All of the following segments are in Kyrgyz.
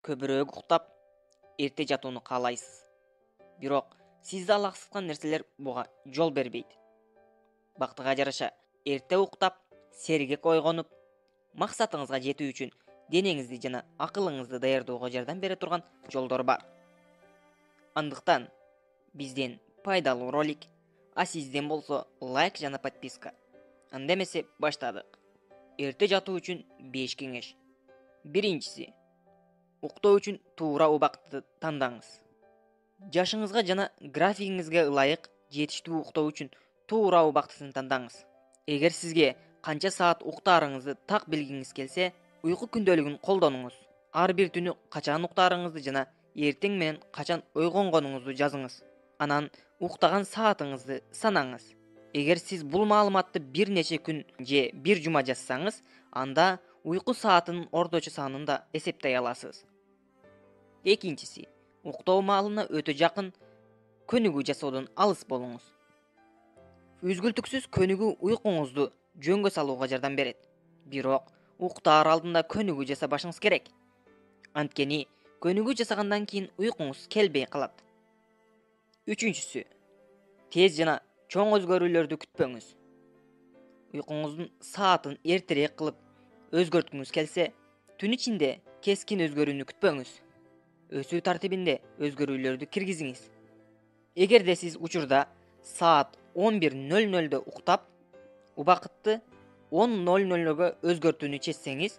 көбірөөк уктап, эрте жатууну каалайсыз. Бирок сизди алаксыткан нерселер буга жол бербейт. Бактыга жараша эрте уктап, сергек ойгонуп, максатыңызга жетүү үчүн денеңизди жана акылыңызды даярдоого жардам бере турган жолдор бар. Андыктан бизден пайдалуу ролик, а сизден болсо лайк жана подписка. Анда эмесе баштадык. Эрте жатуу үчүн 5 кеңеш. Биринчиси, уктоо үчүн туура убакытты тандаңыз. Жашыңызга жана графигиңизге ылайык жетиштүү уктоо үчүн туура убактысын тандаңыз. Эгер сизге канча саат уктаарыңызды так билгиңиз келсе, уйку күндөлүгүн колдонуңуз. Ар бир түнү качан уктаарыңызды жана эртең менен качан ойгонгонуңузду жазыңыз. Анан уктаган саатыңызды санаңыз. Эгер сиз бул маалыматты бир нече күн же бир жума жазсаңыз, анда уйку саатынын орточо санын да эсептей аласыз. Экинчиси, уктоо маалына өтө жакын көнүгүү жасоодон алыс болуңуз. Үзгүлтүксүз көнүгүү уйкуңузду жөнгө салууга жардам берет. Бирок уктаар алдында көнүгүү жасабашыңыз керек. Анткени көнүгүү жасагандан кийин уйкуңуз келбей калат. Үчүнчүсү, тез жана чоң өзгөрүүлөрдү күтпөңүз. Уйкуңуздун саатын эртерээк кылып өзгөрткүңүз келсе, түн ичинде кескин өзгөрүүнү күтпөңүз. Өсүү тартибинде өзгөрүүлөрдү киргизиңиз. Эгерде сиз учурда саат 11:00-дө уктап, убакытты 10:00-га өзгөртүүнү чечсеңиз,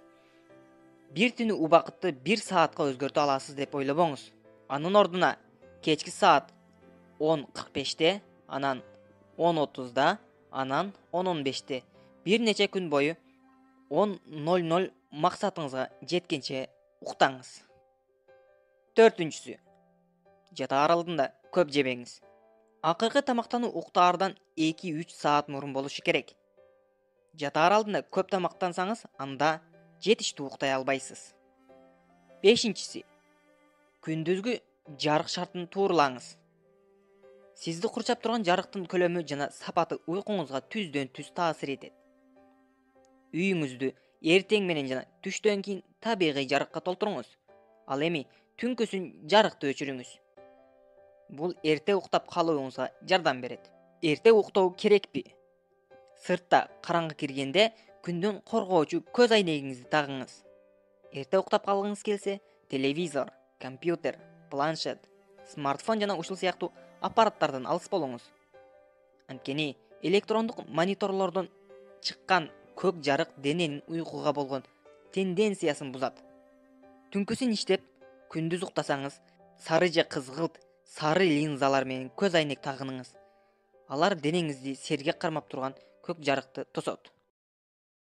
бир түнү убакытты 1 саатка өзгөртө аласыз деп ойлобоңуз. Анын ордуна кечки саат 10:45-те, анан 10:30-да, анан 10:15-те бир нече күн бою 10:00 максатыңызга жеткенче уктаңыз. Төртүнчүсү, жатаар алдында көп жебеңиз. Акыркы тамактануу уктаардан 2-3 саат мурун болушу керек. Жатаар алдында көп тамактансаңыз, анда жетиштүү уктай албайсыз. Бешинчиси, күндүзгү жарык шартын тууралаңыз. Сизди курчап турган жарыктын көлөмү жана сапаты уйкуңузга түздөн түз таасир этет. Үйүңүздү эртең менен жана түштөн кийин табигый жарыкка толтуруңуз. Ал эми түнкүсүн жарыкты өчүрүңүз. Бул эрте уктап калууңузга жардам берет. Эрте уктоо керекпи? Сыртта караңгы киргенде күндөн коргоочу көз айнегиңизди тагыңыз. Эрте уктап калгыңыз келсе, телевизор, компьютер, планшет, смартфон жана ушул сыяктуу аппараттардан алыс болуңуз. Анткени электрондук мониторлордон чыккан көк жарык дененин уйкуга болгон тенденциясын бузат. Түнкүсүн иштеп, күндүз уктасаңыз, сары же кызгылт сары линзалар менен көз айнек тагыныңыз. Алар денеңизди сергек кармап турган көк жарыкты тосот.